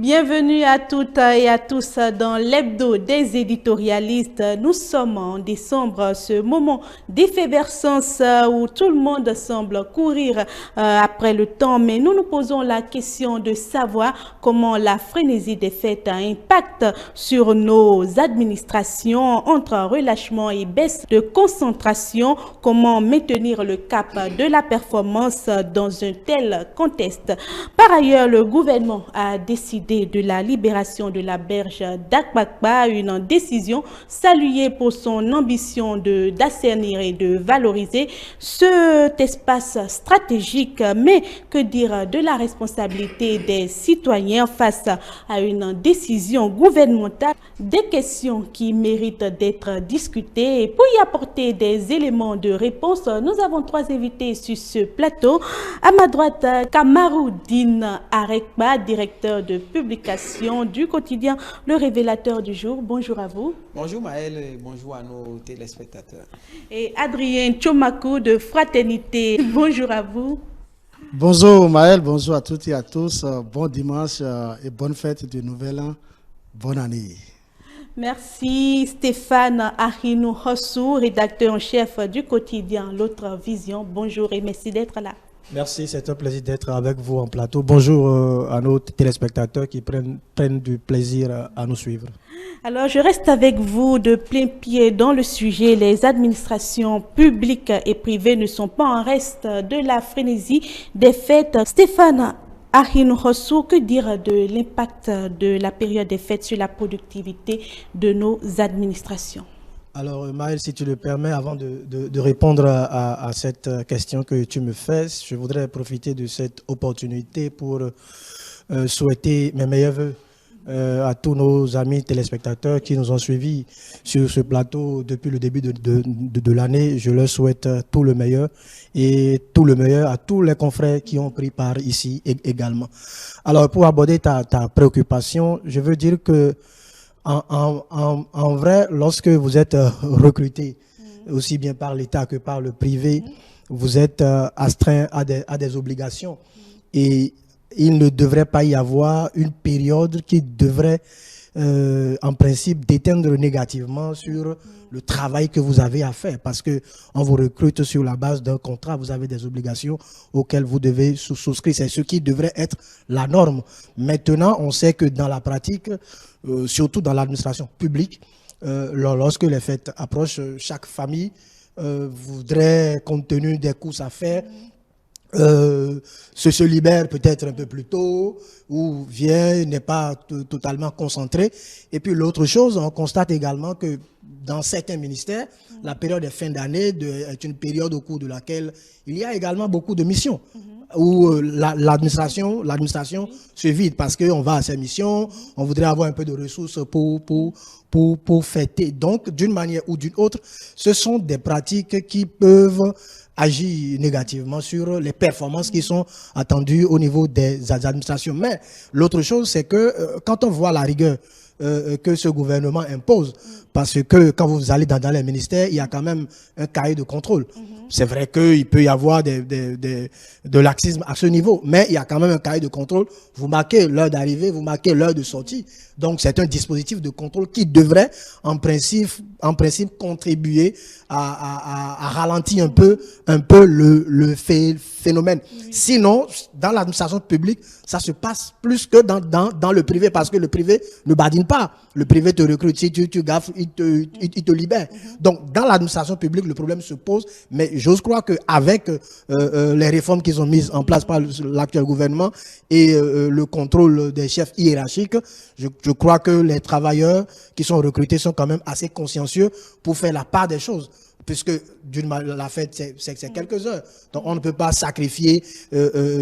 Bienvenue à toutes et à tous dans l'hebdo des éditorialistes. Nous sommes en décembre, ce moment d'effervescence où tout le monde semble courir après le temps, mais nous nous posons la question de savoir comment la frénésie des fêtes impacte sur nos administrations entre relâchement et baisse de concentration, comment maintenir le cap de la performance dans un tel contexte. Par ailleurs, le gouvernement a décidé de la libération de la berge d'Akbakba, une décision saluée pour son ambition d'assainir et de valoriser cet espace stratégique. Mais que dire de la responsabilité des citoyens face à une décision gouvernementale? Des questions qui méritent d'être discutées. Et pour y apporter des éléments de réponse, nous avons trois invités sur ce plateau. À ma droite, Kamaroudine Arekba, directeur de publication du quotidien Le Révélateur du Jour. Bonjour à vous. Bonjour Maëlle et bonjour à nos téléspectateurs. Et Adrien Tchomakou de Fraternité. Bonjour à vous. Bonjour Maëlle, bonjour à toutes et à tous. Bon dimanche et bonne fête du Nouvel An. Bonne année. Merci Stéphane Ahinou Hossou, rédacteur en chef du quotidien L'Autre Vision. Bonjour et merci d'être là. Merci, c'est un plaisir d'être avec vous en plateau. Bonjour à nos téléspectateurs qui prennent du plaisir à nous suivre. Alors, je reste avec vous de plein pied dans le sujet. Les administrations publiques et privées ne sont pas en reste de la frénésie des fêtes. Stéphane Ahinou Hossou, que dire de l'impact de la période des fêtes sur la productivité de nos administrations? Alors, Maëlle, si tu le permets, avant de répondre à cette question que tu me fais, je voudrais profiter de cette opportunité pour souhaiter mes meilleurs vœux à tous nos amis téléspectateurs qui nous ont suivis sur ce plateau depuis le début de l'année. Je leur souhaite tout le meilleur et tout le meilleur à tous les confrères qui ont pris part ici également. Alors, pour aborder ta préoccupation, je veux dire que en vrai, lorsque vous êtes recruté, aussi bien par l'État que par le privé, vous êtes astreint à des obligations. Et il ne devrait pas y avoir une période qui devrait, en principe, déteindre négativement sur le travail que vous avez à faire. Parce qu'on vous recrute sur la base d'un contrat, vous avez des obligations auxquelles vous devez souscrire. C'est ce qui devrait être la norme. Maintenant, on sait que dans la pratique, surtout dans l'administration publique, lorsque les fêtes approchent, chaque famille voudrait, compte tenu des courses à faire, se libère peut-être un peu plus tôt ou vient, n'est pas totalement concentré. Et puis l'autre chose, on constate également que dans certains ministères, la période de fin d'année est une période au cours de laquelle il y a également beaucoup de missions. Où l'administration se vide parce qu'on va à ces missions, on voudrait avoir un peu de ressources pour fêter. Donc, d'une manière ou d'une autre, ce sont des pratiques qui peuvent agir négativement sur les performances qui sont attendues au niveau des administrations. Mais l'autre chose, c'est que quand on voit la rigueur que ce gouvernement impose, parce que quand vous allez dans les ministères, il y a quand même un cahier de contrôle. C'est vrai qu'il peut y avoir de laxisme à ce niveau, mais il y a quand même un cahier de contrôle. Vous marquez l'heure d'arrivée, vous marquez l'heure de sortie. Donc, c'est un dispositif de contrôle qui devrait, en principe contribuer à ralentir un peu le phénomène. Sinon, dans l'administration publique, ça se passe plus que dans le privé, parce que le privé ne badine pas. Le privé te recrute, si tu gaffes, il te libère. Donc, dans l'administration publique, le problème se pose, mais j'ose croire qu'avec les réformes qu'ils ont mises en place par l'actuel gouvernement et le contrôle des chefs hiérarchiques, je crois que les travailleurs qui sont recrutés sont quand même assez consciencieux pour faire la part des choses. Puisque la fête, c'est quelques heures. Donc, on ne peut pas sacrifier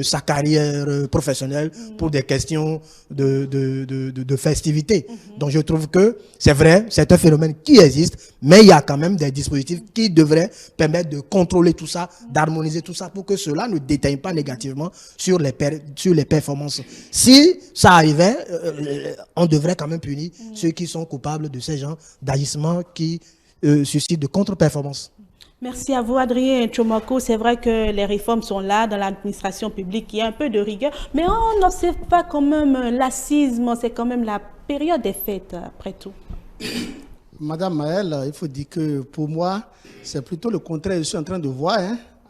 sa carrière professionnelle pour des questions de festivité. Donc, je trouve que c'est vrai, c'est un phénomène qui existe, mais il y a quand même des dispositifs qui devraient permettre de contrôler tout ça, d'harmoniser tout ça pour que cela ne déteigne pas négativement sur les performances. Si ça arrivait, on devrait quand même punir ceux qui sont coupables de ces genres d'agissements qui suscitent de contre-performances. Merci à vous, Adrien Tchomako. C'est vrai que les réformes sont là dans l'administration publique. Il y a un peu de rigueur, mais on n'observe pas quand même lassisme. C'est quand même la période des fêtes, après tout. Madame Maëlle, il faut dire que pour moi, c'est plutôt le contraire que je suis en train de voir.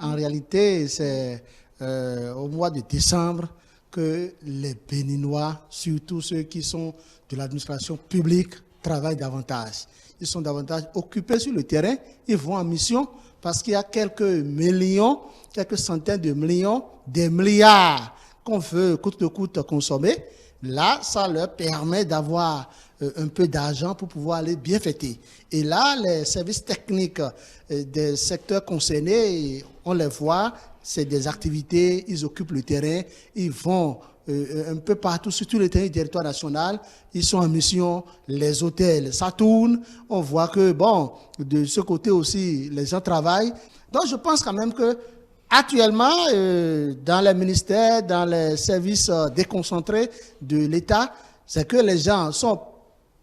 En réalité, c'est au mois de décembre que les Béninois, surtout ceux qui sont de l'administration publique, travaillent davantage. Ils sont davantage occupés sur le terrain, ils vont en mission parce qu'il y a quelques millions, quelques centaines de millions, des milliards qu'on veut coûte que coûte consommer. Là, ça leur permet d'avoir un peu d'argent pour pouvoir aller bien fêter. Et là, les services techniques des secteurs concernés, on les voit, c'est des activités, ils occupent le terrain, ils vont un peu partout sur tout le territoire national, ils sont en mission, les hôtels, ça tourne, on voit que, bon, de ce côté aussi, les gens travaillent. Donc, je pense quand même que actuellement, dans les ministères, dans les services déconcentrés de l'État, c'est que les gens sont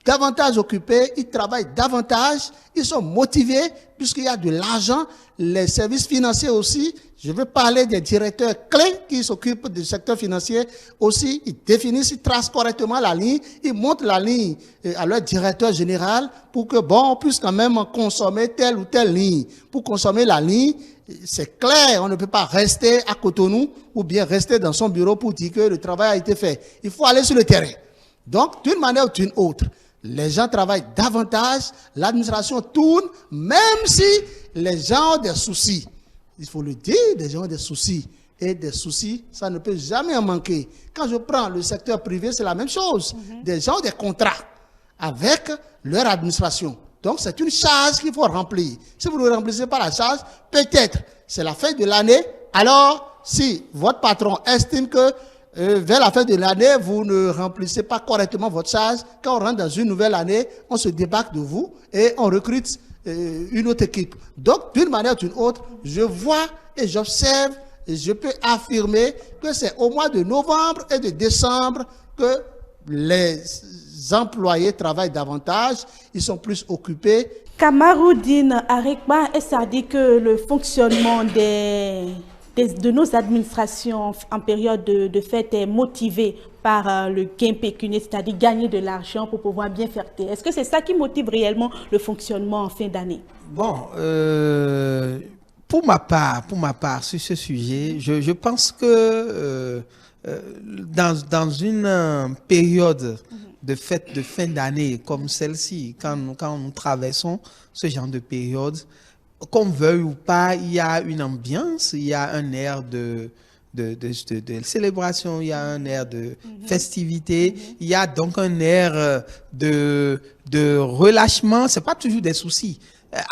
davantage occupés, ils travaillent davantage, ils sont motivés puisqu'il y a de l'argent. Les services financiers aussi, je veux parler des directeurs clés qui s'occupent du secteur financier aussi, ils définissent, ils tracent correctement la ligne, ils montrent la ligne à leur directeur général pour que, bon, on puisse quand même consommer telle ou telle ligne. Pour consommer la ligne, c'est clair, on ne peut pas rester à Cotonou ou bien rester dans son bureau pour dire que le travail a été fait. Il faut aller sur le terrain. Donc, d'une manière ou d'une autre, les gens travaillent davantage, l'administration tourne, même si les gens ont des soucis. Il faut le dire, les gens ont des soucis. Et des soucis, ça ne peut jamais en manquer. Quand je prends le secteur privé, c'est la même chose. Des gens ont des contrats avec leur administration. Donc, c'est une charge qu'il faut remplir. Si vous ne remplissez pas la charge, peut-être c'est la fin de l'année. Alors, si votre patron estime que vers la fin de l'année, vous ne remplissez pas correctement votre charge, quand on rentre dans une nouvelle année, on se débarque de vous et on recrute une autre équipe. Donc, d'une manière ou d'une autre, je vois et j'observe et je peux affirmer que c'est au mois de novembre et de décembre que les employés travaillent davantage, ils sont plus occupés. Kamaroudine Arekba, et ça dit que le fonctionnement de nos administrations en période de fête est motivé par le gain pécuniaire, c'est-à-dire gagner de l'argent pour pouvoir bien fêter. Est-ce que c'est ça qui motive réellement le fonctionnement en fin d'année? Bon, pour ma part, sur ce sujet, je pense que dans une période de fête de fin d'année comme celle-ci, quand nous traversons ce genre de période, qu'on veuille ou pas, il y a une ambiance, il y a un air de célébration, il y a un air de festivité, il y a donc un air de relâchement. C'est pas toujours des soucis.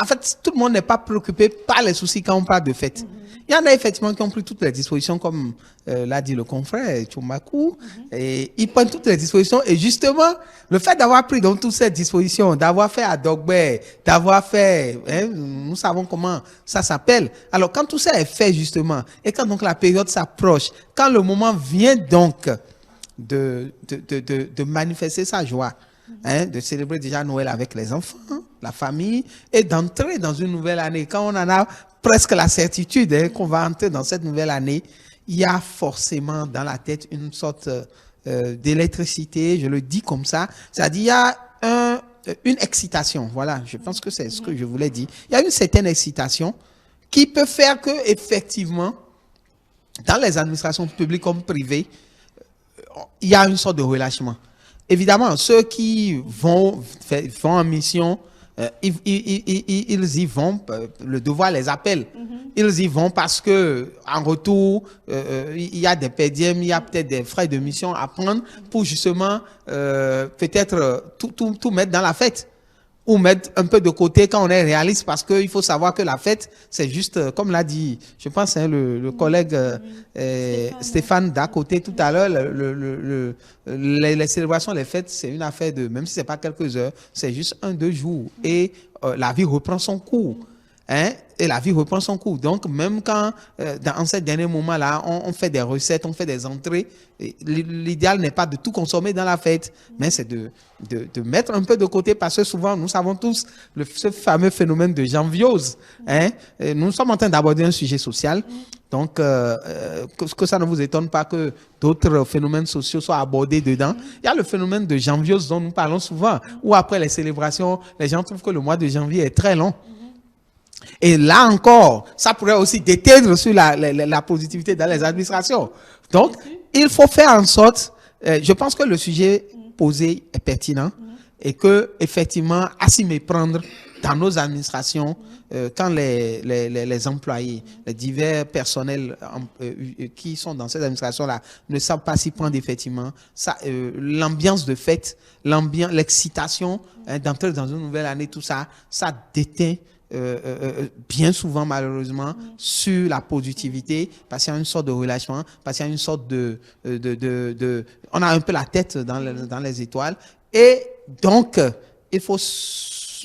En fait, tout le monde n'est pas préoccupé par les soucis quand on parle de fête. Il y en a effectivement qui ont pris toutes les dispositions, comme l'a dit le confrère Tchoumakou, et ils prennent toutes les dispositions. Et justement, le fait d'avoir pris donc toutes ces dispositions, d'avoir fait Adogbe, d'avoir fait, nous savons comment ça s'appelle. Alors, quand tout ça est fait justement, et quand donc la période s'approche, quand le moment vient donc de manifester sa joie, de célébrer déjà Noël avec les enfants, la famille, et d'entrer dans une nouvelle année, quand on en a presque la certitude qu'on va entrer dans cette nouvelle année, il y a forcément dans la tête une sorte d'électricité, je le dis comme ça, c'est-à-dire il y a une excitation, voilà, je pense que c'est ce que je voulais dire. Il y a une certaine excitation qui peut faire que, effectivement, dans les administrations publiques comme privées, il y a une sorte de relâchement. Évidemment, ceux qui vont en mission, ils y vont, le devoir les appelle. Ils y vont parce que en retour, il y a des pédièmes, il y a peut-être des frais de mission à prendre pour justement peut-être tout mettre dans la fête. Ou mettre un peu de côté quand on est réaliste, parce qu'il faut savoir que la fête, c'est juste, comme l'a dit, je pense, le collègue Stéphane d'à côté tout à l'heure, les célébrations, les fêtes, c'est une affaire de, même si c'est pas quelques heures, c'est juste 1-2 jours. Et la vie reprend son cours. hein, et la vie reprend son cours. Donc, même quand, dans ces derniers moments-là, on fait des recettes, on fait des entrées, l'idéal n'est pas de tout consommer dans la fête, mais c'est de mettre un peu de côté, parce que souvent, nous savons tous ce fameux phénomène de janviose. Hein, nous sommes en train d'aborder un sujet social, donc que ça ne vous étonne pas que d'autres phénomènes sociaux soient abordés dedans. Il y a le phénomène de janviose dont nous parlons souvent, où après les célébrations, les gens trouvent que le mois de janvier est très long. Et là encore, ça pourrait aussi déteindre sur la positivité dans les administrations. Donc, il faut faire en sorte, je pense que le sujet posé est pertinent et que, effectivement, à s'y méprendre dans nos administrations, quand les employés, les divers personnels qui sont dans ces administrations-là ne savent pas s'y prendre, effectivement, l'ambiance de fête, l'excitation d'entrer dans une nouvelle année, tout ça, ça déteint bien souvent, malheureusement, sur la positivité, parce qu'il y a une sorte de relâchement, parce qu'il y a une sorte on a un peu la tête dans les étoiles, et donc il faut se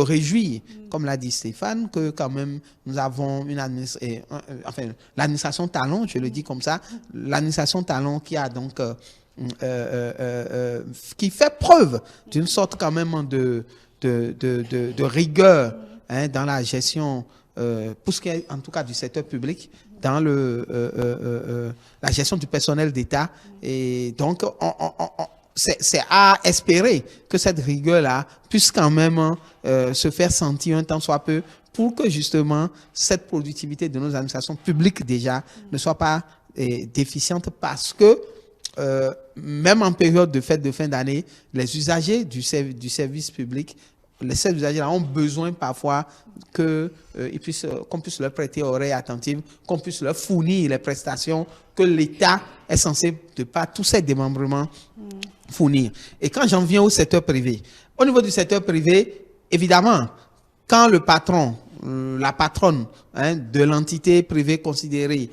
réjouir, comme l'a dit Stéphane, que quand même nous avons l'administration Talon, je le dis comme ça, l'administration Talon qui a donc qui fait preuve d'une sorte quand même de rigueur, hein, dans la gestion, pour ce qui est en tout cas du secteur public, dans la gestion du personnel d'État. Et donc, c'est à espérer que cette rigueur-là puisse quand même se faire sentir un tant soit peu, pour que justement cette productivité de nos administrations publiques déjà ne soit pas déficiente, parce que même en période de fête de fin d'année, les usagers du service public, ces usagers-là ont besoin parfois qu'on puisse leur prêter oreille attentive, qu'on puisse leur fournir les prestations que l'État est censé, de par tous ces démembrements, fournir. Et quand j'en viens au secteur privé, au niveau du secteur privé, évidemment, quand le patron, la patronne, hein, de l'entité privée considérée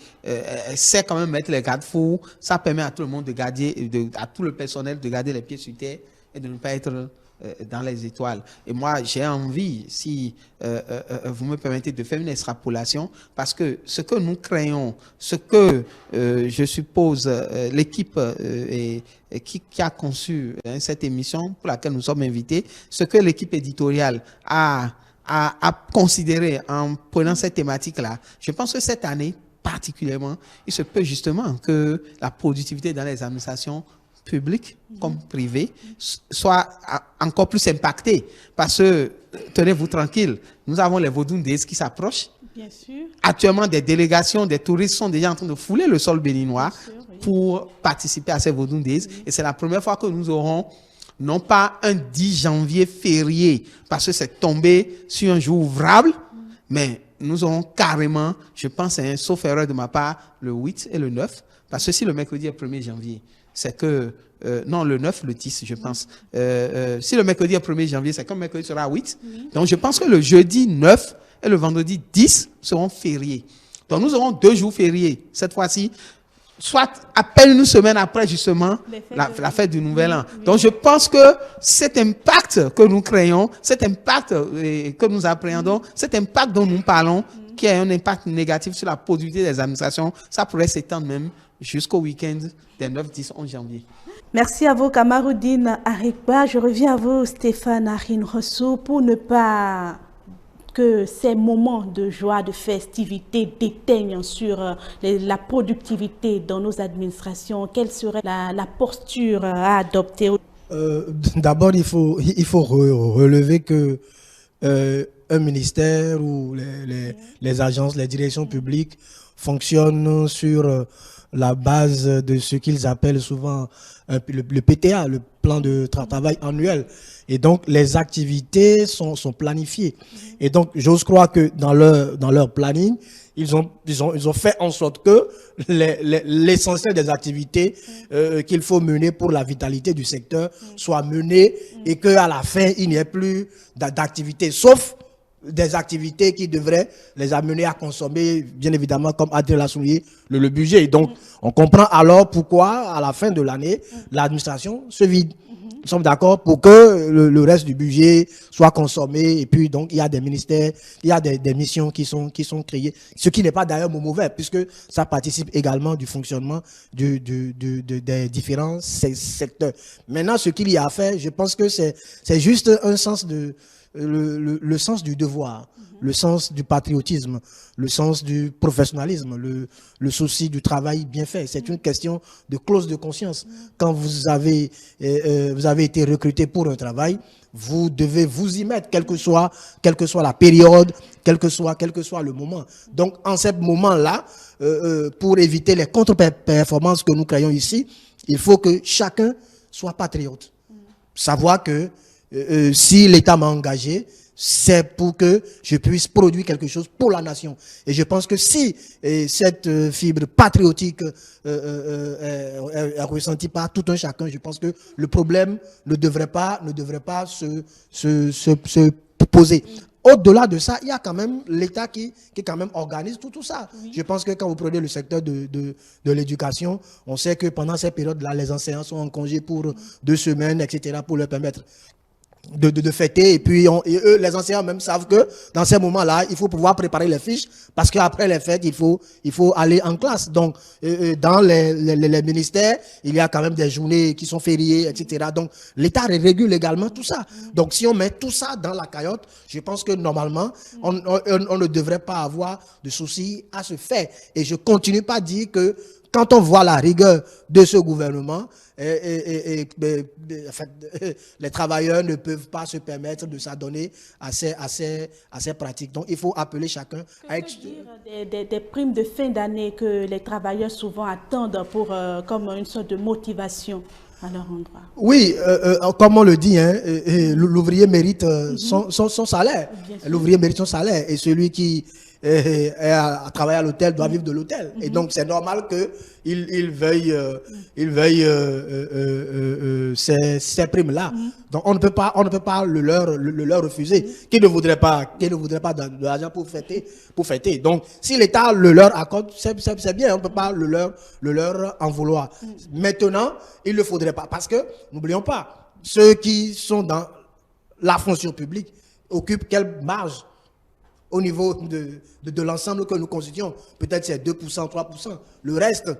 sait quand même mettre les garde-fous, ça permet à tout le monde de garder, à tout le personnel de garder les pieds sur terre et de ne pas être dans les étoiles. Et moi, j'ai envie, si vous me permettez, de faire une extrapolation, parce que ce que nous créons, ce que je suppose l'équipe qui a conçu cette émission pour laquelle nous sommes invités, ce que l'équipe éditoriale a considéré en prenant cette thématique-là, je pense que cette année, particulièrement, il se peut justement que la productivité dans les administrations publiques comme privées soit encore plus impactée. Parce que, tenez-vous tranquille, nous avons les Vodun Days qui s'approchent. Bien sûr. Actuellement, des délégations, des touristes sont déjà en train de fouler le sol béninois pour participer à ces Vodun Days. Et c'est la première fois que nous aurons non pas un 10 janvier férié, parce que c'est tombé sur un jour ouvrable, mais nous aurons carrément, je pense, sauf erreur de ma part, le 8 et le 9, parce que si le mercredi est 1er janvier, c'est que, non, le 9, le 10, je pense. Si le mercredi est 1er janvier, c'est que le mercredi sera 8. Donc, je pense que le jeudi 9 et le vendredi 10 seront fériés. Donc, nous aurons 2 jours fériés, cette fois-ci, soit à peine une semaine après, justement, la fête du Nouvel An. Donc, je pense que cet impact que nous créons, cet impact que nous appréhendons, cet impact dont nous parlons, qui a un impact négatif sur la productivité des administrations, ça pourrait s'étendre même jusqu'au week-end des 9, 10, 11 janvier. Merci à vous, Kamaroudine Arikba. Je reviens à vous, Stéphane Arin-Rossou, pour ne pas que ces moments de joie, de festivité déteignent sur la productivité dans nos administrations. Quelle serait la posture à adopter? D'abord, il faut relever que un ministère ou les agences, les directions publiques fonctionnent sur la base de ce qu'ils appellent souvent le PTA, le plan de travail annuel. Et donc, les activités sont planifiées. Et donc, j'ose croire que dans leur planning, ils ont fait en sorte que l'essentiel des activités qu'il faut mener pour la vitalité du secteur soit mené et qu'à la fin, il n'y ait plus d'activité, sauf des activités qui devraient les amener à consommer, bien évidemment, comme Adrien l'a souligné, le budget. Donc, on comprend alors pourquoi, à la fin de l'année, l'administration se vide. Nous sommes d'accord pour que le reste du budget soit consommé. Et puis, donc, il y a des ministères, il y a des missions qui sont créées. Ce qui n'est pas d'ailleurs mauvais, puisque ça participe également du fonctionnement des différents secteurs. Maintenant, ce qu'il y a à faire, je pense que c'est juste un sens le sens du devoir, le sens du patriotisme, le sens du professionnalisme, le souci du travail bien fait. C'est une question de clause de conscience. Quand vous avez été recruté pour un travail, vous devez vous y mettre, quelle que soit la période, quel que soit le moment. Donc, en ce moment-là, pour éviter les contre-performances que nous créons ici, il faut que chacun soit patriote. Savoir que si l'État m'a engagé, c'est pour que je puisse produire quelque chose pour la nation. Et je pense que si cette fibre patriotique est ressentie par tout un chacun, je pense que le problème ne devrait pas se poser. Au-delà de ça, il y a quand même l'État qui quand même organise tout ça. Oui. Je pense que quand vous prenez le secteur de l'éducation, on sait que pendant ces périodes-là, les enseignants sont en congé pour 2 semaines, etc., pour leur permettre de fêter. Et puis, eux, les enseignants même savent que dans ces moments-là, il faut pouvoir préparer les fiches parce qu'après les fêtes, il faut aller en classe. Donc, dans les ministères, il y a quand même des journées qui sont fériées, etc. Donc, l'État régule également tout ça. Donc, si on met tout ça dans la caillotte, je pense que normalement, on ne devrait pas avoir de soucis à se faire. Et je continue pas à dire que quand on voit la rigueur de ce gouvernement, les travailleurs ne peuvent pas se permettre de s'adonner à ces pratiques. Donc, il faut appeler chacun à... Que dire des primes de fin d'année que les travailleurs souvent attendent comme une sorte de motivation à leur endroit? Oui, comme on le dit, l'ouvrier mérite son salaire. L'ouvrier mérite son salaire. Et celui qui à travailler à l'hôtel doit vivre de l'hôtel. Et donc, c'est normal qu'il veuille ces primes-là. Donc, on ne peut pas le leur refuser. Qui ne voudrait pas de l'argent pour fêter. Donc, si l'État le leur accorde, c'est bien, on ne peut pas le leur en vouloir. Maintenant, il ne faudrait pas. Parce que, n'oublions pas, ceux qui sont dans la fonction publique occupent quelle marge au niveau de l'ensemble que nous constituons? Peut-être c'est 2%, 3%. Le reste.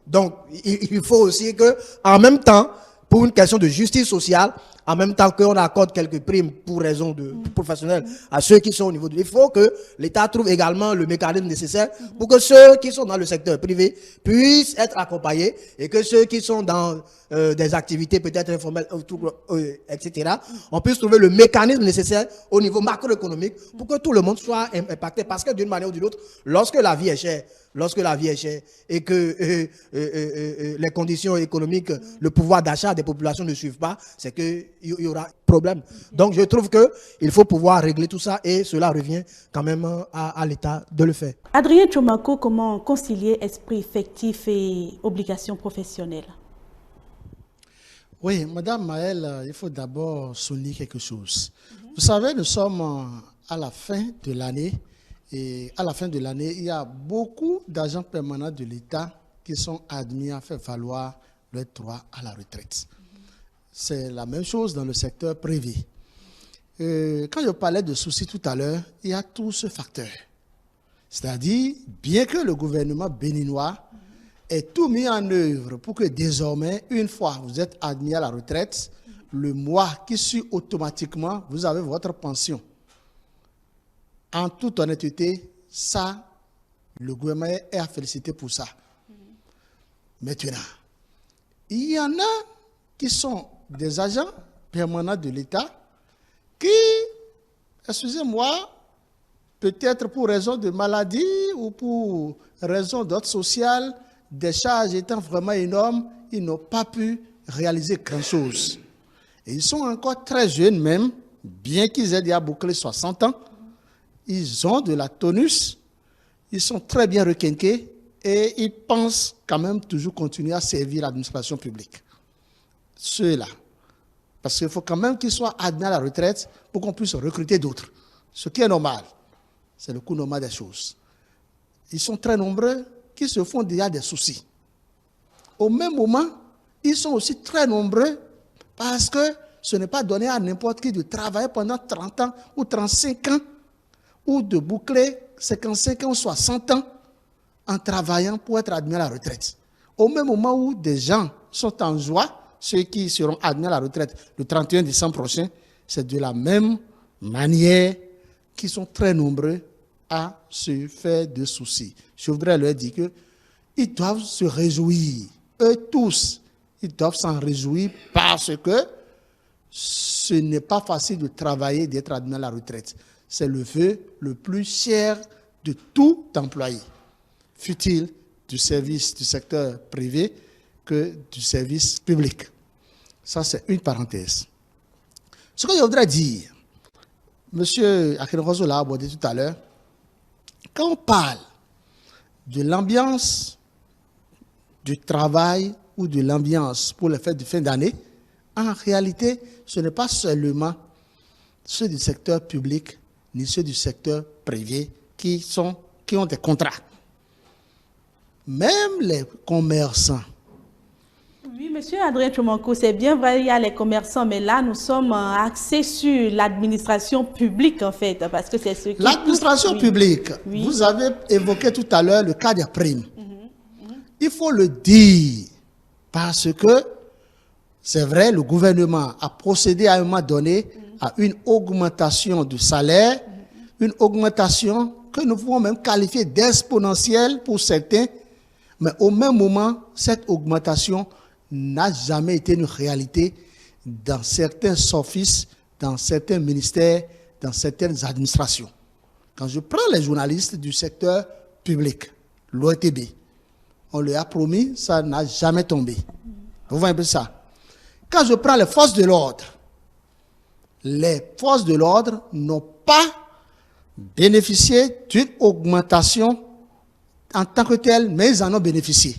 Donc, il faut aussi que, en même temps, pour une question de justice sociale, en même temps qu'on accorde quelques primes pour raison professionnelle à ceux qui sont au niveau il faut que l'État trouve également le mécanisme nécessaire pour que ceux qui sont dans le secteur privé puissent être accompagnés et que ceux qui sont dans des activités peut-être informelles, etc., on puisse trouver le mécanisme nécessaire au niveau macroéconomique pour que tout le monde soit impacté. Parce que d'une manière ou d'une autre, lorsque la vie est chère et que les conditions économiques, le pouvoir d'achat des populations ne suivent pas, c'est qu'il y aura problème. Donc je trouve qu'il faut pouvoir régler tout ça et cela revient quand même à l'État de le faire. Adrien Tchoumako, comment concilier esprit effectif et obligations professionnelles? Oui, Madame Maëlle, il faut d'abord souligner quelque chose. Vous savez, nous sommes à la fin de l'année. Et à la fin de l'année, il y a beaucoup d'agents permanents de l'État qui sont admis à faire valoir leur droit à la retraite. C'est la même chose dans le secteur privé. Quand je parlais de soucis tout à l'heure, il y a tout ce facteur. C'est-à-dire, bien que le gouvernement béninois ait tout mis en œuvre pour que désormais, une fois vous êtes admis à la retraite, le mois qui suit automatiquement, vous avez votre pension. En toute honnêteté, ça, le gouvernement est à féliciter pour ça. Maintenant, il y en a qui sont des agents permanents de l'État qui, excusez-moi, peut-être pour raison de maladie ou pour raison d'ordre social, des charges étant vraiment énormes, ils n'ont pas pu réaliser grand-chose. Et ils sont encore très jeunes même, bien qu'ils aient déjà bouclé 60 ans. Ils ont de la tonus, ils sont très bien requinqués et ils pensent quand même toujours continuer à servir l'administration publique. Ceux-là. Parce qu'il faut quand même qu'ils soient admis à la retraite pour qu'on puisse recruter d'autres. ce qui est normal. C'est le coût normal des choses. Ils sont très nombreux qui se font déjà des soucis. Au même moment, ils sont aussi très nombreux parce que ce n'est pas donné à n'importe qui de travailler pendant 30 ans ou 35 ans ou de boucler 55 ans ou 60 ans en travaillant pour être admis à la retraite. Au même moment où des gens sont en joie, ceux qui seront admis à la retraite le 31 décembre prochain, c'est de la même manière qu'ils sont très nombreux à se faire de soucis. Je voudrais leur dire qu'ils doivent se réjouir. Eux tous, ils doivent s'en réjouir parce que ce n'est pas facile de travailler, d'être admis à la retraite. C'est le vœu le plus cher de tout employé, fût-il du service du secteur privé que du service public. Ça, c'est une parenthèse. Ce que je voudrais dire, M. Akinroso l'a abordé tout à l'heure, quand on parle de l'ambiance du travail ou de l'ambiance pour les fêtes de fin d'année, en réalité, ce n'est pas seulement ceux du secteur public ni ceux du secteur privé qui ont des contrats. Même les commerçants. Oui, monsieur Adrien Tchomanko, c'est bien vrai, il y a les commerçants, mais là, nous sommes axés sur l'administration publique, en fait, parce que c'est ce qui... L'administration publique, vous avez évoqué tout à l'heure le cas des primes. Il faut le dire, parce que, c'est vrai, le gouvernement a procédé à un moment donné à une augmentation du salaire, une augmentation que nous pouvons même qualifier d'exponentielle pour certains, mais au même moment, cette augmentation n'a jamais été une réalité dans certains offices, dans certains ministères, dans certaines administrations. Quand je prends les journalistes du secteur public, l'OETB, on leur a promis, ça n'a jamais tombé. Vous voyez un peu ça? Quand je prends les forces de l'ordre n'ont pas bénéficié d'une augmentation en tant que telle, mais ils en ont bénéficié.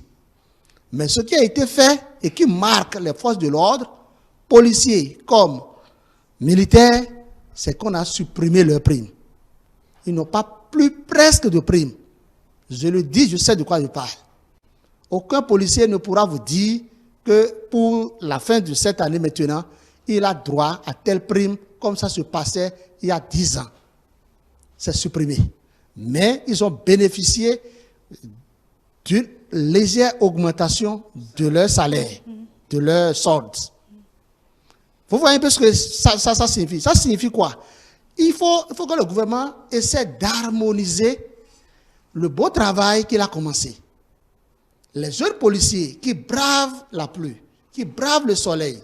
Mais ce qui a été fait et qui marque les forces de l'ordre, policiers comme militaires, c'est qu'on a supprimé leurs primes. Ils n'ont pas plus presque de primes. Je le dis, je sais de quoi je parle. Aucun policier ne pourra vous dire que pour la fin de cette année maintenant, il a droit à telle prime comme ça se passait il y a 10 ans. C'est supprimé. Mais ils ont bénéficié d'une légère augmentation de leur salaire, de leur solde. Vous voyez un peu ce que ça signifie. Ça signifie quoi? Il faut que le gouvernement essaie d'harmoniser le beau travail qu'il a commencé. Les jeunes policiers qui bravent la pluie, qui bravent le soleil,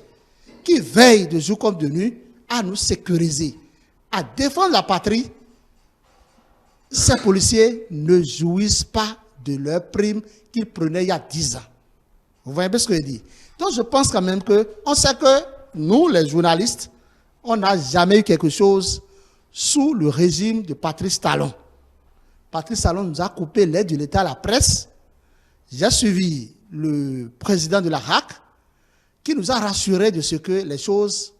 qui veillent de jour comme de nuit à nous sécuriser, à défendre la patrie, ces policiers ne jouissent pas de leurs primes qu'ils prenaient il y a 10 ans. Vous voyez bien ce que je dis? Donc je pense quand même qu'on sait que nous, les journalistes, on n'a jamais eu quelque chose sous le régime de Patrice Talon. Patrice Talon nous a coupé l'aide de l'État à la presse. J'ai suivi le président de la RAC qui nous a rassuré de ce que les choses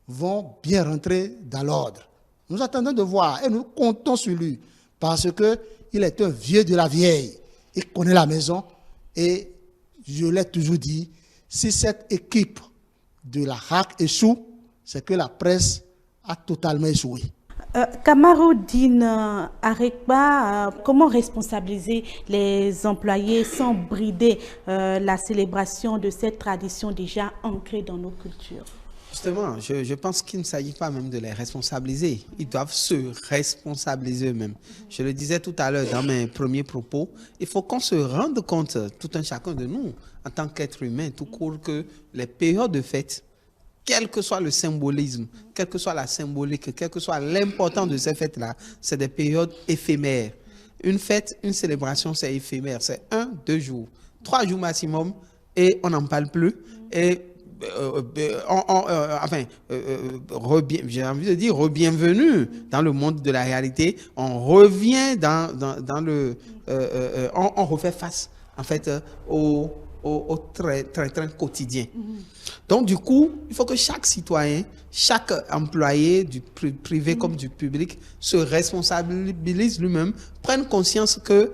vont bien rentrer dans l'ordre. Nous attendons de voir et nous comptons sur lui parce qu'il est un vieux de la vieille. Il connaît la maison et je l'ai toujours dit, si cette équipe de la RAC échoue, c'est que la presse a totalement échoué. Kamaruddin Arekpa, comment responsabiliser les employés sans brider la célébration de cette tradition déjà ancrée dans nos cultures? Justement, je pense qu'il ne s'agit pas même de les responsabiliser. Ils doivent se responsabiliser eux-mêmes. Je le disais tout à l'heure dans mes premiers propos, il faut qu'on se rende compte, tout un chacun de nous, en tant qu'être humain, tout court, que les périodes de fête, quel que soit le symbolisme, quelle que soit la symbolique, quel que soit l'importance de ces fêtes-là, c'est des périodes éphémères. Une fête, une célébration, c'est éphémère. C'est 1, 2 jours, 3 jours maximum et on n'en parle plus. Et j'ai envie de dire re-bienvenue dans le monde de la réalité. On revient dans le... on refait face, en fait, au train quotidien. Donc, du coup, il faut que chaque citoyen, chaque employé, du privé comme du public, se responsabilise lui-même, prenne conscience que,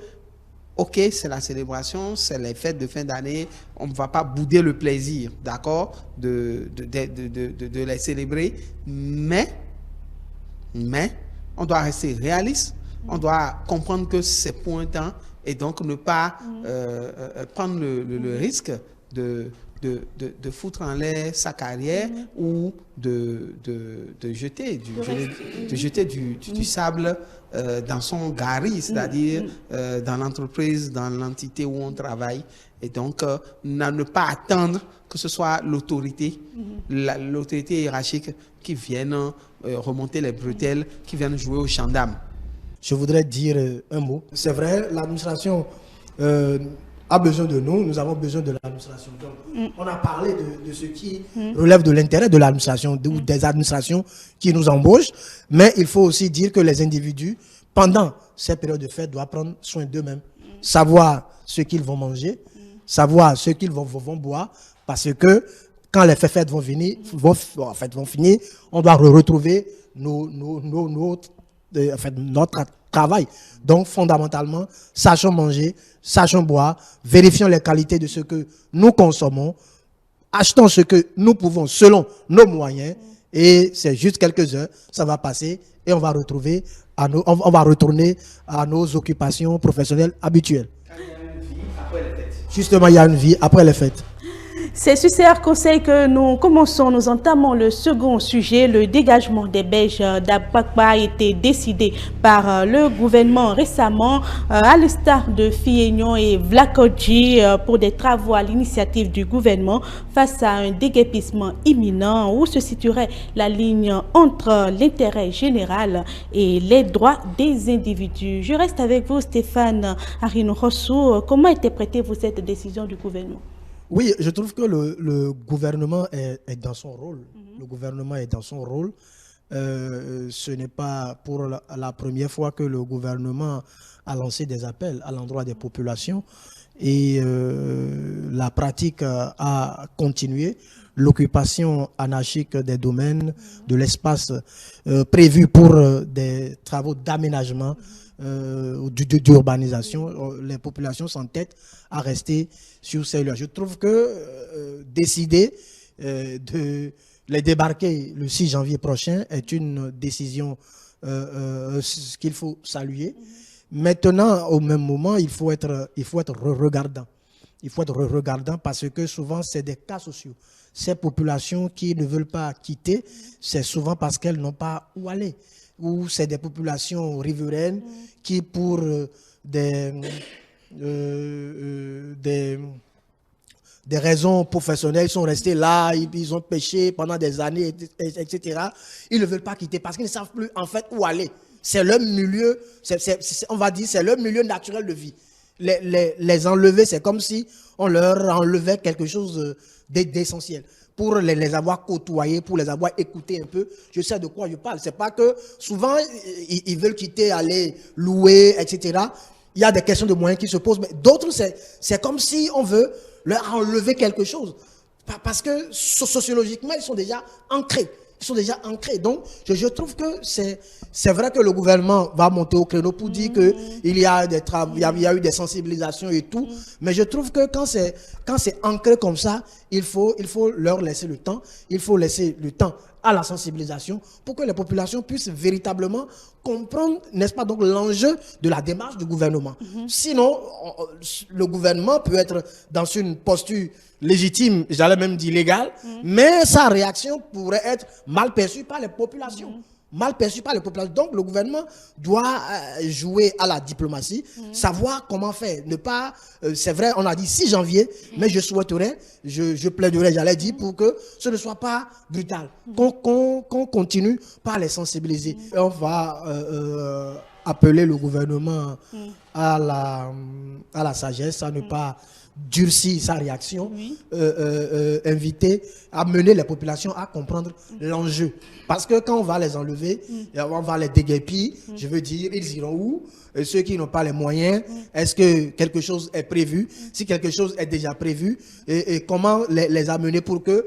OK, c'est la célébration, c'est les fêtes de fin d'année, on ne va pas bouder le plaisir, d'accord, de les célébrer, mais on doit rester réaliste, on doit comprendre que c'est pour un temps et donc ne pas prendre le risque de foutre en l'air sa carrière ou de jeter du sable dans son gari, c'est-à-dire dans l'entreprise, dans l'entité où on travaille. Et donc, ne pas attendre que ce soit l'autorité, l'autorité hiérarchique qui vienne remonter les bretelles, qui vienne jouer au gendarme. Je voudrais dire un mot. C'est vrai, l'administration a besoin de nous, nous avons besoin de l'administration. Donc, on a parlé de ce qui relève de l'intérêt de l'administration, ou des administrations qui nous embauchent, mais il faut aussi dire que les individus, pendant ces périodes de fête, doivent prendre soin d'eux-mêmes, savoir ce qu'ils vont manger, savoir ce qu'ils vont boire, parce que quand les fêtes vont finir, on doit retrouver notre travail. Donc, fondamentalement, sachons manger, sachons boire, vérifions les qualités de ce que nous consommons, achetons ce que nous pouvons selon nos moyens, et c'est juste quelques heures, ça va passer, et on va retourner à nos occupations professionnelles habituelles. Justement, il y a une vie après les fêtes. C'est sur ces conseils que nous entamons le second sujet. Le dégagement des berges d'Abakba a été décidé par le gouvernement récemment, à l'instar de Fiegnon et Vlakodji, pour des travaux à l'initiative du gouvernement face à un déguerpissement imminent où se situerait la ligne entre l'intérêt général et les droits des individus. Je reste avec vous, Stéphane Arinou-Rossou. Comment interprétez-vous cette décision du gouvernement? Oui, je trouve que le gouvernement est dans son rôle. Le gouvernement est dans son rôle. Ce n'est pas pour la première fois que le gouvernement a lancé des appels à l'endroit des populations. Et la pratique a continué. L'occupation anarchique des domaines, de l'espace prévu pour des travaux d'aménagement, d'urbanisation, les populations s'entêtent à rester sur ces lieux. Je trouve que décider de les débarquer le 6 janvier prochain est une décision qu'il faut saluer. Maintenant, au même moment, il faut être regardant. Il faut être regardant parce que souvent, c'est des cas sociaux. Ces populations qui ne veulent pas quitter, c'est souvent parce qu'elles n'ont pas où aller. Ou c'est des populations riveraines qui, pour des raisons professionnelles, sont restés là, ils ont pêché pendant des années, etc. Ils ne veulent pas quitter parce qu'ils ne savent plus en fait où aller. C'est leur milieu, on va dire, c'est leur milieu naturel de vie. Les enlever, c'est comme si on leur enlevait quelque chose d'essentiel. Pour les avoir côtoyés, pour les avoir écoutés un peu, je sais de quoi je parle. C'est pas que souvent, ils veulent quitter, aller louer, etc. Il y a des questions de moyens qui se posent, mais d'autres, c'est comme si on veut leur enlever quelque chose. Parce que sociologiquement, ils sont déjà ancrés. Ils sont déjà ancrés. Donc, je trouve que c'est vrai que le gouvernement va monter au créneau pour dire qu'il y a des travaux, il y a eu des sensibilisations et tout. Mais je trouve que quand c'est ancré comme ça, il faut leur laisser le temps. Il faut laisser le temps à la sensibilisation pour que les populations puissent véritablement comprendre, n'est-ce pas, donc l'enjeu de la démarche du gouvernement. Sinon, le gouvernement peut être dans une posture légitime, j'allais même dire légale, mais sa réaction pourrait être mal perçue par les populations. Mal perçue par les populations. Donc, le gouvernement doit jouer à la diplomatie, savoir comment faire. Ne pas, c'est vrai, on a dit 6 janvier, mais je souhaiterais, je plaiderais, j'allais dire, pour que ce ne soit pas brutal. Qu'on continue par les sensibiliser. Et on va appeler le gouvernement à la sagesse, à ne pas durcir sa réaction, inviter à mener les populations à comprendre l'enjeu. Parce que quand on va les enlever, on va les déguerpir, je veux dire, ils iront où? ceux qui n'ont pas les moyens, est-ce que quelque chose est prévu? Si quelque chose est déjà prévu, et comment les amener pour que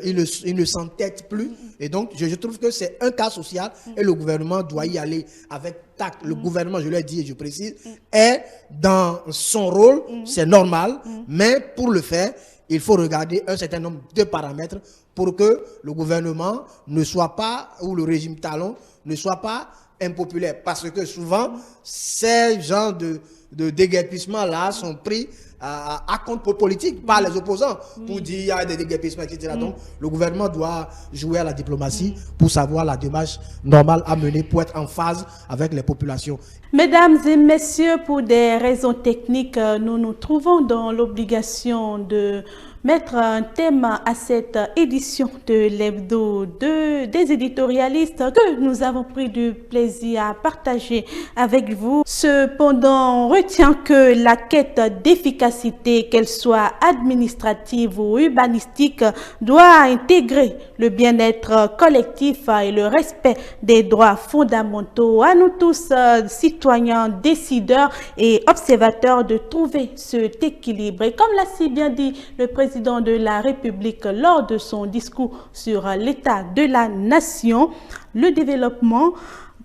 ils ne s'entêtent plus? Et donc, je trouve que c'est un cas social et le gouvernement doit y aller avec tact. Le gouvernement, je l'ai dit et je précise, est dans son rôle, c'est normal, mais pour le faire, il faut regarder un certain nombre de paramètres pour que le gouvernement ne soit pas, ou le régime talon ne soit pas impopulaire. Parce que souvent, ces genres de déguerpissements-là sont pris à compte politique par les opposants pour dire il y a des déguerpissements, etc. Donc, le gouvernement doit jouer à la diplomatie pour savoir la démarche normale à mener pour être en phase avec les populations. Mesdames et messieurs, pour des raisons techniques, nous nous trouvons dans l'obligation de mettre un thème à cette édition de l'hebdo des éditorialistes que nous avons pris du plaisir à partager avec vous. Cependant, on retient que la quête d'efficacité, qu'elle soit administrative ou urbanistique, doit intégrer le bien-être collectif et le respect des droits fondamentaux. À nous tous, citoyens, décideurs et observateurs, de trouver cet équilibre. Et comme l'a si bien dit le président de la République lors de son discours sur l'état de la nation, le développement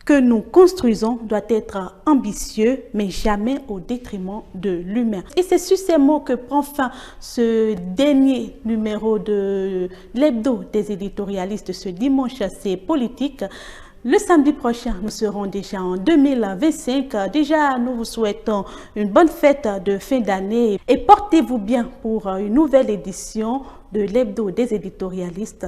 que nous construisons doit être ambitieux, mais jamais au détriment de l'humain. Et c'est sur ces mots que prend fin ce dernier numéro de l'hebdo des éditorialistes ce dimanche. C'est politique. Le samedi prochain, nous serons déjà en 2025. Déjà, nous vous souhaitons une bonne fête de fin d'année et portez-vous bien pour une nouvelle édition de l'hebdo des éditorialistes.